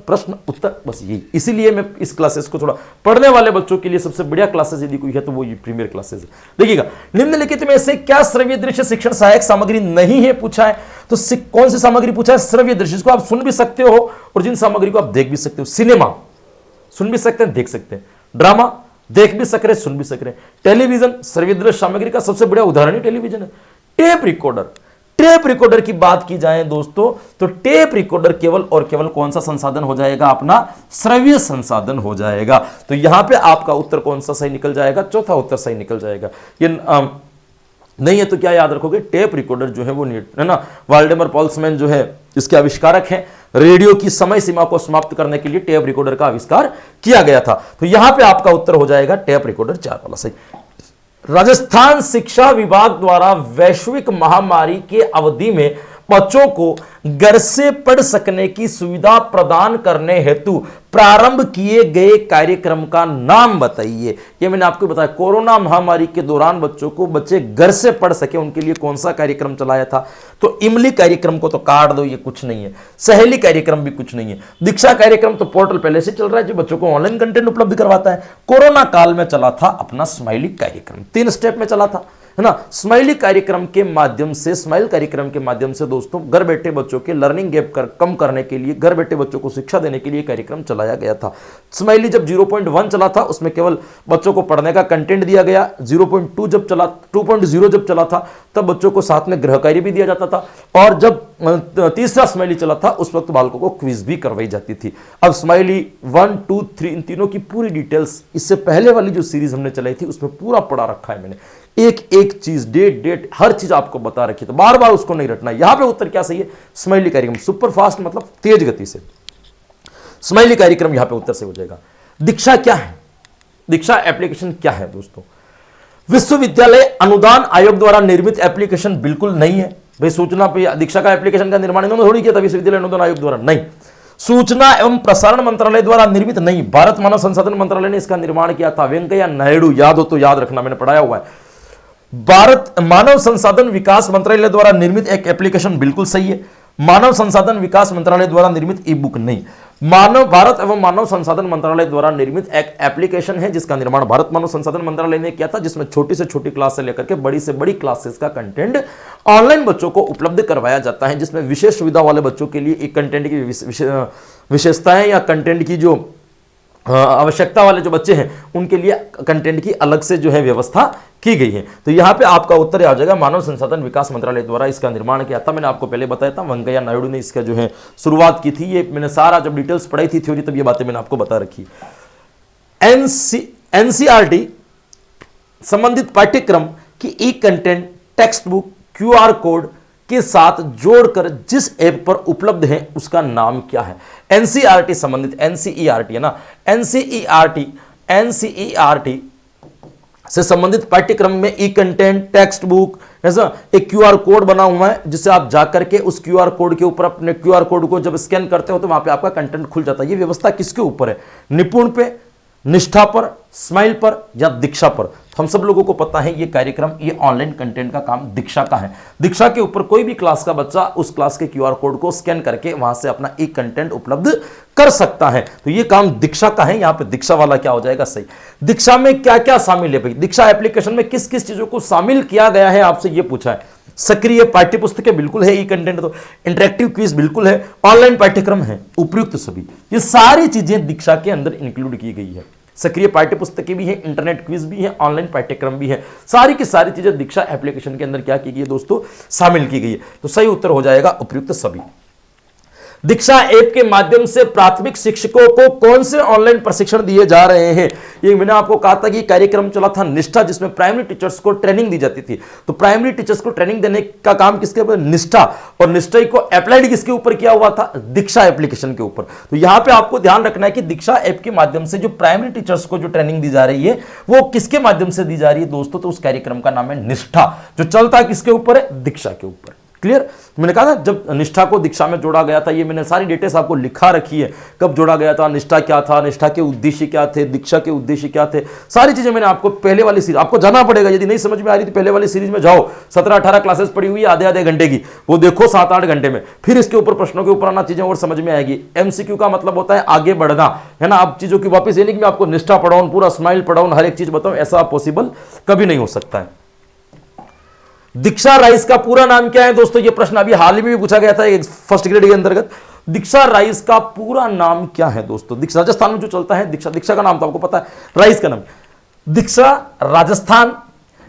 बस यही। इसीलिए मैं इस क्लासेस को थोड़ा पढ़ने वाले बच्चों के लिए सबसे बढ़िया क्लासेस यदि कोई है तो वो ये प्रीमियर क्लासेस है। देखिएगा, निम्नलिखित में से क्या श्रव्य दृश्य शिक्षण सहायक सामग्री नहीं है पूछा है, तो कौन सी सामग्री पूछा है? श्रव्य दृश्य, जिसको आप सुन भी सकते हो और जिन सामग्री को आप देख भी सकते हो। सिनेमा सुन भी सकते हैं, देख सकते हैं। ड्रामा देख भी सक रहे, सुन भी सक रहे। टेलीविजन श्रव्य दृश्य सामग्री का सबसे बड़ा उदाहरण ही टेलीविजन है। टेप रिकॉर्डर की बात की जाए दोस्तों, तो टेप रिकॉर्डर केवल और केवल कौन सा संसाधन हो जाएगा? अपना श्रव्य संसाधन हो जाएगा। तो यहां पे आपका उत्तर कौन सा सही निकल जाएगा? चौथा उत्तर सही निकल जाएगा। ये नहीं है तो क्या याद रखोगे? टेप रिकॉर्डर जो है वो है ना, वाल्डेमर पॉल्समैन जो है इसके आविष्कारक हैं। रेडियो की समय सीमा को समाप्त करने के लिए टेप रिकॉर्डर का आविष्कार किया गया था। तो यहां पे आपका उत्तर हो जाएगा टेप रिकॉर्डर, 4 वाला सही। राजस्थान शिक्षा विभाग द्वारा वैश्विक महामारी के अवधि में बच्चों को घर से पढ़ सकने की सुविधा प्रदान करने हेतु प्रारंभ किए गए कार्यक्रम का नाम बताइए। ये मैंने आपको बताया, कोरोना महामारी के दौरान बच्चे घर से पढ़ सके उनके लिए कौन सा कार्यक्रम चलाया था? तो इमली कार्यक्रम को तो काट दो, ये कुछ नहीं है। सहेली कार्यक्रम भी कुछ नहीं है। दीक्षा कार्यक्रम तो पोर्टल पहले से चल रहा है जो बच्चों को ऑनलाइन कंटेंट उपलब्ध करवाता है। कोरोना काल में चला था अपना स्माइली कार्यक्रम, 3 स्टेप में चला था, है ना। स्माइल कार्यक्रम के माध्यम से दोस्तों घर बैठे बच्चों के लर्निंग गैप कम करने के लिए, घर बैठे बच्चों को शिक्षा देने के लिए कार्यक्रम चलाया गया था। स्माइली जब 0.1 चला था उसमें केवल बच्चों को पढ़ने का कंटेंट दिया गया। 0.2 जब चला, 2.0 जब चला था तब बच्चों को साथ में गृह कार्य भी दिया जाता था। और जब तीसरा स्माइली चला था उस वक्त बालकों को क्विज भी करवाई जाती थी। अब स्माइली 1, 2, 3 इन तीनों की पूरी डिटेल्स इससे पहले वाली जो सीरीज हमने चलाई थी उसमें पूरा पढ़ा रखा है मैंने, एक चीज, डेट हर चीज आपको बता रखी है, तो बार बार उसको नहीं रटना। यहां पे उत्तर क्या सही है? स्माइली कार्यक्रम, सुपर फास्ट मतलब तेज गति से। स्माइली कार्यक्रम यहां पे उत्तर से हो जाएगा। दीक्षा क्या है? दीक्षा एप्लीकेशन क्या है दोस्तों? विश्वविद्यालय अनुदान आयोग द्वारा निर्मित एप्लीकेशन बिल्कुल नहीं है भाई। सूचना पे दीक्षा का एप्लीकेशन का निर्माण इन्होंने थोड़ी किया था विश्वविद्यालय अनुदान आयोग द्वारा, नहीं। सूचना एवं प्रसारण मंत्रालय द्वारा निर्मित नहीं, भारत मानव संसाधन मंत्रालय ने इसका निर्माण किया था। वेंकैया नायडू, याद हो तो याद रखना, मैंने पढ़ाया हुआ है। भारत मानव संसाधन विकास मंत्रालय द्वारा निर्मित एक एप्लीकेशन बिल्कुल सही है। मानव संसाधन विकास मंत्रालय द्वारा निर्मित ई बुक नहीं। भारत एवं मानव संसाधन मंत्रालय द्वारा निर्मित एक एप्लीकेशन है जिसका निर्माण भारत मानव संसाधन मंत्रालय ने किया था, जिसमें छोटी से छोटी क्लास से लेकर के बड़ी से बड़ी क्लासेस का कंटेंट ऑनलाइन बच्चों को उपलब्ध करवाया जाता है, जिसमें विशेष सुविधा वाले बच्चों के लिए एक कंटेंट की विशेषताएं या कंटेंट की जो आवश्यकता वाले जो बच्चे हैं उनके लिए कंटेंट की अलग से जो है व्यवस्था की गई है। तो यहां पे आपका उत्तर आ जाएगा मानव संसाधन विकास मंत्रालय द्वारा इसका निर्माण किया था। मैंने आपको पहले बताया था वेंकैया नायडू ने इसका जो है शुरुआत की थी। ये मैंने सारा जब डिटेल्स पढ़ाई थी थ्योरी तब ये बातें मैंने आपको बता रखी। एनसीईआरटी संबंधित पाठ्यक्रम की e content textbook QR code के साथ जोड़कर जिस ऐप पर उपलब्ध है उसका नाम क्या है? एनसीईआरटी संबंधित, एनसीईआरटी है ना, एनसीईआरटी से संबंधित पाठ्यक्रम में ई कंटेंट टेक्स्ट बुक ऐसा एक क्यूआर कोड बना हुआ है जिससे आप जाकर के उस क्यूआर कोड के ऊपर अपने क्यूआर कोड को जब स्कैन करते हो तो वहां पे आपका कंटेंट खुल जाता है। ये व्यवस्था किसके ऊपर है? निपुण पे, निष्ठा पर, स्माइल पर या दीक्षा पर? तो हम सब लोगों को पता है ये कार्यक्रम, ये ऑनलाइन कंटेंट का काम दीक्षा का है। दीक्षा के ऊपर कोई भी क्लास का बच्चा उस क्लास के क्यूआर कोड को स्कैन करके वहां से अपना ई कंटेंट उपलब्ध कर सकता है। तो ये काम दीक्षा का है। यहां पे दीक्षा वाला क्या हो जाएगा? सही। दीक्षा में क्या क्या शामिल है भाई? दीक्षा एप्लीकेशन में किस किस चीजों को शामिल किया गया है आपसे ये पूछा है। सक्रिय पाठ्य पुस्तकें बिल्कुल है, ई कंटेंट तो इंटरेक्टिव क्विज बिल्कुल है, ऑनलाइन पाठ्यक्रम है, उपयुक्त सभी, ये सारी चीजें दीक्षा के अंदर इंक्लूड की गई है। सक्रिय पाठ्य पुस्तकें भी है, इंटरनेट क्विज भी है, ऑनलाइन पाठ्यक्रम भी है, सारी की सारी चीजें दीक्षा एप्लीकेशन के अंदर क्या की गई है दोस्तों? शामिल की गई है। तो सही उत्तर हो जाएगा उपयुक्त सभी। दीक्षा ऐप के माध्यम से प्राथमिक शिक्षकों को कौन से ऑनलाइन प्रशिक्षण दिए जा रहे हैं? ये मैंने आपको कहा था कि कार्यक्रम चला था निष्ठा, जिसमें प्राइमरी टीचर्स को ट्रेनिंग दी जाती थी। तो प्राइमरी टीचर्स को ट्रेनिंग देने का काम किसके ऊपर? निष्ठा। और निष्ठा को अप्लाइड किसके ऊपर किया हुआ था? दीक्षा एप्लीकेशन के ऊपर। तो यहां पर आपको ध्यान रखना है कि दीक्षा ऐप के माध्यम से जो प्राइमरी टीचर्स को जो ट्रेनिंग दी जा रही है वो किसके माध्यम से दी जा रही है दोस्तों? तो उस कार्यक्रम का नाम है निष्ठा, जो चलता है किसके ऊपर है? दीक्षा के ऊपर। क्लियर? मैंने कहा था जब निष्ठा को दीक्षा में जोड़ा गया था, ये मैंने सारी डिटेल्स आपको लिखा रखी है, कब जोड़ा गया था, निष्ठा क्या था, निष्ठा के उद्देश्य क्या थे, दीक्षा के उद्देश्य क्या थे, सारी चीजें मैंने आपको पहले वाली सीरीज, आपको जाना पड़ेगा, यदि नहीं समझ में आ रही तो पहले वाली सीरीज में जाओ, 17-18 क्लासेस पड़ी हुई है आधे आधे घंटे की, वो देखो 7-8 घंटे में, फिर इसके ऊपर प्रश्नों के ऊपर आना, चीजें और समझ में आएगी। एमसीक्यू का मतलब होता है आगे बढ़ना, है ना। आप चीजों की वापस ये नहीं कि मैं आपको निष्ठा पढ़ाऊं, पूरा स्माइल पढ़ाऊं, हर एक चीज बताऊं, ऐसा पॉसिबल कभी नहीं हो सकता है। दीक्षा राइस का पूरा नाम क्या है दोस्तों? ये प्रश्न अभी हाल ही में भी पूछा गया था फर्स्ट ग्रेड के अंतर्गत। दीक्षा राइस का पूरा नाम क्या है दोस्तों? दीक्षा राजस्थान में जो चलता है दीक्षा का नाम तो आपको पता है, राइस का नाम Diksha Rajasthan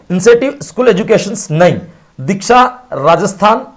institute school education नहीं, Diksha Rajasthan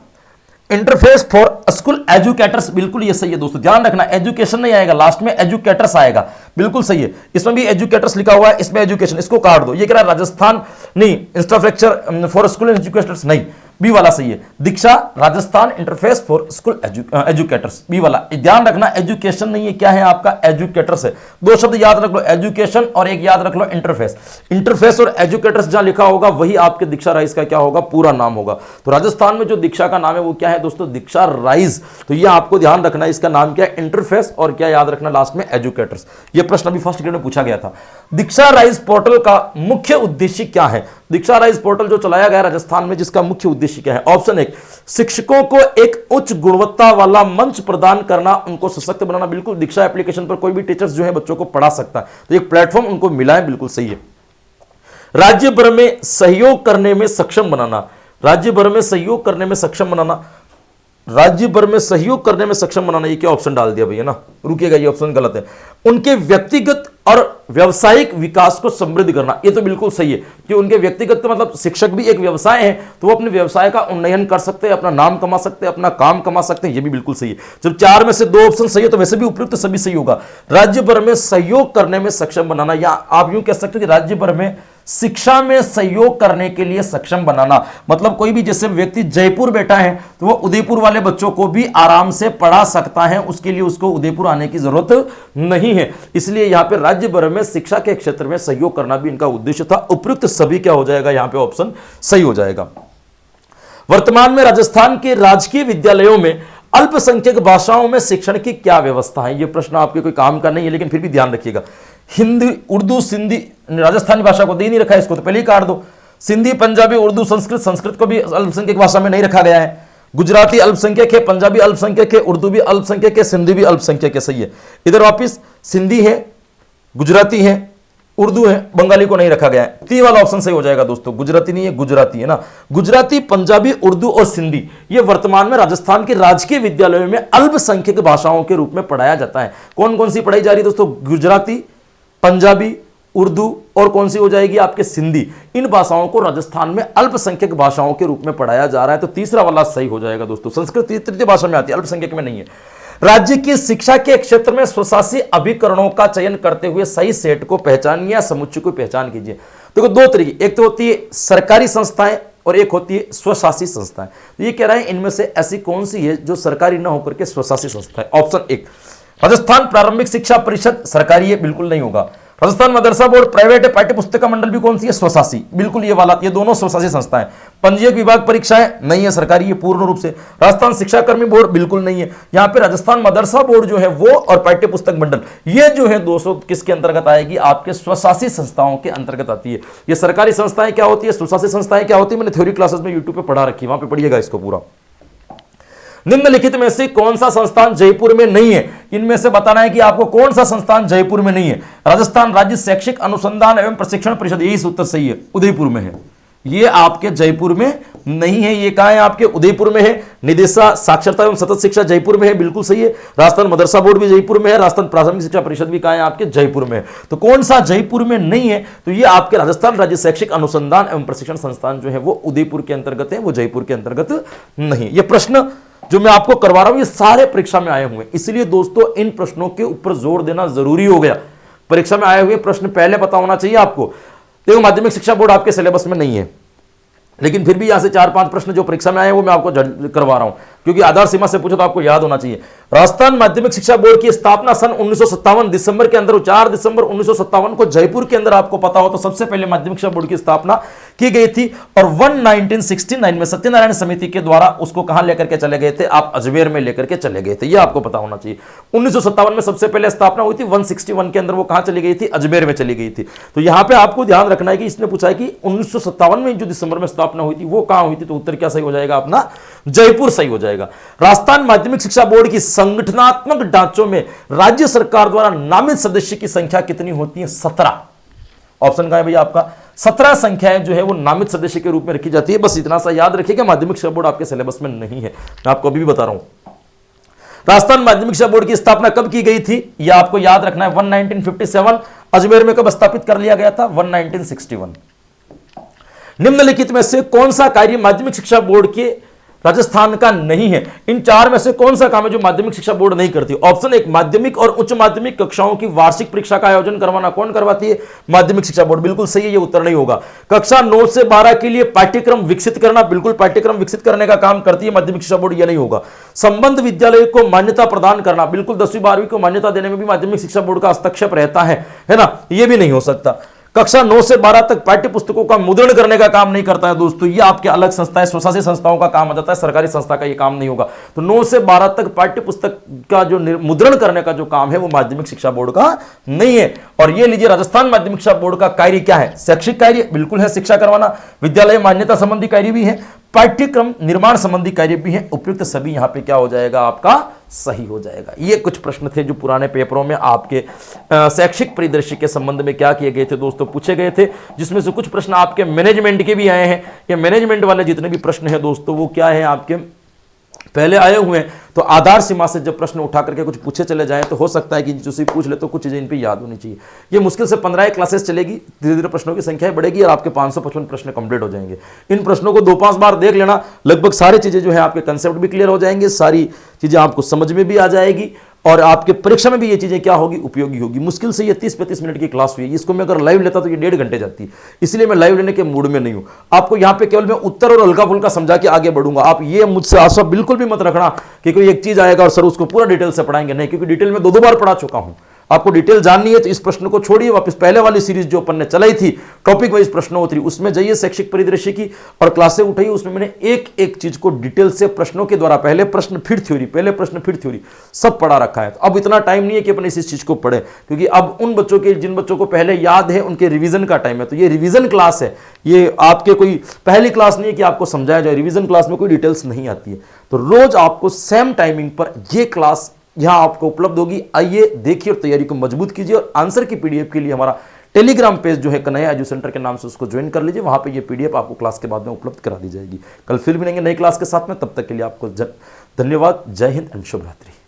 interface for school educators, बिल्कुल ये सही है दोस्तों, ध्यान रखना एजुकेशन नहीं आएगा, लास्ट में एजुकेटर्स आएगा, बिल्कुल सही है। इसमें भी एजुकेटर्स लिखा हुआ है, इसमें एजुकेशन, इसको काट दो। ये कह रहा है राजस्थान नहीं, इंफ्रास्ट्रक्चर फॉर स्कूल एजुकेटर्स नहीं, बी वाला सही है। Diksha Rajasthan interface for school educators, B वाला। ध्यान रखना एजुकेशन नहीं है, क्या है आपका? एजुकेटर्स है। दो शब्द याद रख लो, एजुकेशन और एक याद रख लो इंटरफेस। इंटरफेस और एजुकेटर्स जहां लिखा होगा वही आपके दीक्षा राइस का क्या होगा? पूरा नाम होगा। तो राजस्थान में जो दीक्षा का नाम है वो क्या है दोस्तों? दीक्षा राइस। तो ये आपको ध्यान रखना है, इसका नाम क्या है? इंटरफेस, और क्या याद रखना लास्ट में? एजुकेटर्स। ये प्रश्न अभी फर्स्ट ग्रेड में पूछा गया था। दीक्षा राइस पोर्टल का मुख्य उद्देश्य क्या है? दीक्षा राइस पोर्टल जो चलाया गया राजस्थान में, जिसका मुख्य उद्देश्य क्या है? ऑप्शन 1, शिक्षकों को एक उच्च गुणवत्ता वाला मंच प्रदान करना, उनको सशक्त बनाना। बिल्कुल, दीक्षा एप्लीकेशन पर कोई भी टीचर्स जो है बच्चों को पढ़ा सकता है, तो एक प्लेटफॉर्म उनको मिला है, बिल्कुल सही है। राज्य भर में सहयोग करने में सक्षम बनाना, राज्य भर में सहयोग करने में सक्षम बनाना, राज्य भर में सहयोग करने में सक्षम बनाना, ये क्या ऑप्शन डाल दिया भैया ना, रुकिएगा, ये ऑप्शन गलत है। उनके व्यक्तिगत और व्यवसायिक विकास को समृद्ध करना, ये तो बिल्कुल सही है कि उनके व्यक्तिगत मतलब शिक्षक भी एक व्यवसाय है, तो वो अपने व्यवसाय का उन्नयन कर सकते हैं, अपना नाम कमा सकते हैं, अपना काम कमा सकते हैं, ये भी बिल्कुल सही है। जब 4 में से 2 ऑप्शन सही है तो वैसे भी उपयुक्त सभी सही होगा। राज्य भर में सहयोग करने में सक्षम बनाना, या आप यूं कह सकते हो कि राज्य भर में शिक्षा में सहयोग करने के लिए सक्षम बनाना। मतलब कोई भी जैसे व्यक्ति जयपुर बैठा है तो वो उदयपुर वाले बच्चों को भी आराम से पढ़ा सकता है, उसके लिए उसको उदयपुर आने की जरूरत नहीं है। इसलिए यहां पे राज्य भर में शिक्षा के क्षेत्र में सहयोग करना भी इनका उद्देश्य था। उपयुक्त सभी क्या हो जाएगा, यहां पे ऑप्शन सही हो जाएगा। वर्तमान में राजस्थान के राजकीय विद्यालयों में अल्पसंख्यक भाषाओं में शिक्षण की क्या व्यवस्था है। यह प्रश्न आपके कोई काम का नहीं है, लेकिन फिर भी ध्यान रखिएगा। हिंदी, उर्दू, सिंधी, राजस्थानी भाषा को दे नहीं रखा है, इसको तो पहले ही काट दो। सिंधी, पंजाबी, उर्दू, संस्कृत, संस्कृत को भी अल्पसंख्यक भाषा में नहीं रखा गया है। गुजराती अल्पसंख्यक है, पंजाबी अल्पसंख्यक है, उर्दू भी अल्पसंख्यक है, सिंधी भी अल्पसंख्यक है। सही है। इधर वापिस सिंधी है, गुजराती है, उर्दू है, बंगाली को नहीं रखा गया है। ती वाला ऑप्शन सही हो जाएगा दोस्तों। गुजराती नहीं है, गुजराती है ना। गुजराती, पंजाबी, उर्दू और सिंधी ये वर्तमान में राजस्थान के राजकीय विद्यालयों में अल्पसंख्यक भाषाओं के रूप में पढ़ाया जाता है। कौन कौन सी पढ़ाई जा रही है दोस्तों? गुजराती, पंजाबी, उर्दू और कौन सी हो जाएगी आपके सिंधी। इन भाषाओं को राजस्थान में अल्पसंख्यक भाषाओं के रूप में पढ़ाया जा रहा है। तो तीसरा वाला सही हो जाएगा दोस्तों। संस्कृत तृतीय भाषा में आती है, अल्पसंख्यक में नहीं है। राज्य की शिक्षा के क्षेत्र में स्वशासी अभिकरणों का चयन करते हुए सही सेट को पहचानिए या समुच्चय को पहचान कीजिए। देखो दो तरीके, एक तो होती है सरकारी संस्थाएं और एक होती है स्वशासी संस्थाएं। तो ये कह रहा है इनमें से ऐसी कौन सी है जो सरकारी ना होकर के स्वशासी संस्था है। ऑप्शन एक, राजस्थान प्रारंभिक शिक्षा परिषद सरकारी है, बिल्कुल नहीं होगा। राजस्थान मदरसा बोर्ड प्राइवेट है। पाठ्य पुस्तक मंडल भी कौन सी है? स्वशासी, बिल्कुल ये वाला, ये दोनों स्वशासी संस्थाएं। पंजीयक विभाग परीक्षाएं नहीं है सरकारी, ये पूर्ण रूप से। राजस्थान शिक्षा कर्मी बोर्ड बिल्कुल नहीं है। यहाँ पे राजस्थान मदरसा बोर्ड जो है वो और पाठ्य पुस्तक मंडल ये जो है दोस्तों किसके अंतर्गत आएगी? आपके स्वशासी संस्थाओं के अंतर्गत आती है। ये सरकारी संस्थाएं क्या होती है, स्वशासी संस्थाएं क्या होती है, मैंने थ्योरी क्लासेस में यूट्यूब पे पढ़ा रखी है, वहां पे पढ़िएगा इसको पूरा। निम्नलिखित में से कौन सा संस्थान जयपुर में नहीं है? इनमें से बताना है कि आपको कौन सा संस्थान जयपुर में नहीं है। राजस्थान राज्य शैक्षिक अनुसंधान एवं प्रशिक्षण परिषद, यही उत्तर सही है, उदयपुर में है। ये आपके जयपुर में नहीं है। ये कहां है? आपके उदयपुर में है। निदेशा साक्षरता एवं सतत शिक्षा जयपुर में है, बिल्कुल सही है। राजस्थान मदरसा बोर्ड भी जयपुर में है। राजस्थान प्राथमिक शिक्षा परिषद भी कहां है? आपके जयपुर में है। तो कौन सा जयपुर में नहीं है? तो ये आपके राजस्थान राज्य शैक्षिक अनुसंधान एवं प्रशिक्षण संस्थान जो है वो उदयपुर के अंतर्गत है, वो जयपुर के अंतर्गत नहीं। ये प्रश्न जो मैं आपको करवा रहा हूं ये सारे परीक्षा में आए हुए, इसलिए दोस्तों इन प्रश्नों के ऊपर जोर देना जरूरी हो गया। परीक्षा में आए हुए प्रश्न पहले पता होना चाहिए आपको। देखो माध्यमिक शिक्षा बोर्ड आपके सिलेबस में नहीं है, लेकिन फिर भी यहां से 4-5 प्रश्न जो परीक्षा में आए वो मैं आपको करवा रहा हूं, क्योंकि आधार सीमा से पूछो तो आपको याद होना चाहिए। राजस्थान माध्यमिक शिक्षा बोर्ड की स्थापना सन 1957 दिसंबर के अंदर, 4 दिसंबर 1957 को जयपुर के अंदर आपको पता हो तो सबसे पहले माध्यमिक शिक्षा बोर्ड की स्थापना की गई थी। और 1969 में सत्यनारायण समिति के द्वारा उसको कहां लेकर के चले गए थे? आप अजमेर में लेकर के चले गए थे, यह आपको पता होना चाहिए। 1957 में सबसे पहले स्थापना हुई थी, 161 के अंदर वो कहां चली गई थी? अजमेर में चली गई थी। तो यहां पर आपको ध्यान रखना है कि इसने पूछा है कि 1957 में जो दिसंबर में स्थापना हुई थी वो कहां हुई थी, तो उत्तर क्या सही हो जाएगा अपना? जयपुर सही हो जाएगा। राजस्थान माध्यमिक शिक्षा बोर्ड की संगठनात्मक ढांचों में राज्य सरकार द्वारा नामित सदस्य की संख्या कितनी होती है? 17। ऑप्शन का है भैया आपका 17 संख्याएं जो है वो नामित सदस्य के रूप में रखी जाती है। बस इतना सा याद रखिएगा, माध्यमिक शिक्षा बोर्ड आपके सिलेबस में नहीं है, मैं आपको अभी भी बता रहा हूं। राजस्थान माध्यमिक शिक्षा बोर्ड की स्थापना कब की गई थी यह आपको याद रखना है, 1957। अजमेर में कब स्थापित कर लिया गया था? 1961। निम्नलिखित में से कौन सा कार्य माध्यमिक शिक्षा बोर्ड के राजस्थान का नहीं है? इन 4 में से कौन सा काम है जो माध्यमिक शिक्षा बोर्ड नहीं करती? ऑप्शन 1, माध्यमिक और उच्च माध्यमिक कक्षाओं की वार्षिक परीक्षा का आयोजन करवाना कौन करवाती है? माध्यमिक शिक्षा बोर्ड, बिल्कुल सही है, ये उत्तर नहीं होगा। कक्षा 9 से 12 के लिए पाठ्यक्रम विकसित करना, बिल्कुल पाठ्यक्रम विकसित करने का काम करती है माध्यमिक शिक्षा बोर्ड, यह नहीं होगा। संबंध विद्यालय को मान्यता प्रदान करना, बिल्कुल 10वीं 12वीं को मान्यता देने में भी माध्यमिक शिक्षा बोर्ड का हस्तक्षेप रहता है ना, यह भी नहीं हो सकता। कक्षा 9 से 12 तक पाठ्य पुस्तकों का मुद्रण करने का काम नहीं करता है दोस्तों, ये आपके अलग संस्था है, स्वशासी संस्थाओं का काम आ जाता है, सरकारी संस्था का ये काम नहीं होगा। तो 9 से 12 तक पाठ्य पुस्तक का जो मुद्रण करने का जो काम है वो माध्यमिक शिक्षा बोर्ड का नहीं है। और ये लीजिए राजस्थान माध्यमिक शिक्षा बोर्ड का कार्य क्या है? शैक्षिक कार्य बिल्कुल है, शिक्षा करवाना, विद्यालय मान्यता संबंधी कार्य भी है, पाठ्यक्रम निर्माण संबंधी कार्य भी है। उपयुक्त सभी यहां पे क्या हो जाएगा? आपका सही हो जाएगा। ये कुछ प्रश्न थे जो पुराने पेपरों में आपके शैक्षिक परिदृश्य के संबंध में क्या किए गए थे दोस्तों, पूछे गए थे, जिसमें से कुछ प्रश्न आपके मैनेजमेंट के भी आए हैं। ये मैनेजमेंट वाले जितने भी प्रश्न हैं दोस्तों वो क्या है आपके पहले आए हुए हैं। तो आधार सीमा से जब प्रश्न उठा करके कुछ पूछे चले जाएं तो हो सकता है कि जो सी पूछ ले तो कुछ चीजें इन पे याद होनी चाहिए। ये मुश्किल से 15 क्लासेस चलेगी, धीरे धीरे प्रश्नों की संख्या बढ़ेगी और आपके 555 प्रश्न कंप्लीट हो जाएंगे। इन प्रश्नों को 2-5 बार देख लेना, लगभग सारी चीजें जो है आपके कंसेप्ट भी क्लियर हो जाएंगे, सारी चीजें आपको समझ में भी आ जाएगी और आपके परीक्षा में भी ये चीजें क्या होगी, उपयोगी होगी। मुश्किल से ये 30-35 मिनट की क्लास हुई है, इसको मैं अगर लाइव लेता तो ये 1.5 घंटे जाती, इसलिए मैं लाइव लेने के मूड में नहीं हूं। आपको यहां पे केवल मैं उत्तर और हल्का फुल्का समझा के आगे बढ़ूंगा। आप ये मुझसे आशा बिल्कुल भी मत रखना कि कोई एक चीज आएगा और सर उसको पूरा डिटेल से पढ़ाएंगे, नहीं, क्योंकि डिटेल में 2 बार पढ़ा चुका हूं। आपको डिटेल जाननी है तो इस प्रश्न को छोड़िए, वापस पहले वाली सीरीज जो अपन ने चलाई थी टॉपिक वाइज प्रश्नोत्तरी, उसमें जाइए, शैक्षिक परिदृश्य की, और क्लासें उठाइए। उसमें मैंने एक एक चीज को डिटेल से प्रश्नों के द्वारा, पहले प्रश्न फिर थ्योरी, पहले प्रश्न फिर थ्योरी, सब पढ़ा रखा है। तो अब इतना टाइम नहीं है कि अपन इस चीज को पढ़े, क्योंकि अब उन बच्चों के, जिन बच्चों को पहले याद है, उनके रिवीजन का टाइम है। तो ये रिवीजन क्लास है, ये आपके कोई पहली क्लास नहीं है कि आपको समझाया जाए। रिवीजन क्लास में कोई डिटेल्स नहीं आती है। तो रोज आपको सेम टाइमिंग पर ये क्लास यहां आपको उपलब्ध होगी। आइए देखिए और तैयारी को मजबूत कीजिए। और आंसर की पीडीएफ के लिए हमारा टेलीग्राम पेज जो है कन्हैया एजू सेंटर के नाम से, उसको ज्वाइन कर लीजिए। वहां पे ये पीडीएफ आपको क्लास के बाद में उपलब्ध करा दी जाएगी। कल फिर मिलेंगे नई क्लास के साथ में, तब तक के लिए आपको धन्यवाद। जय हिंद एंड शुभ रात्रि।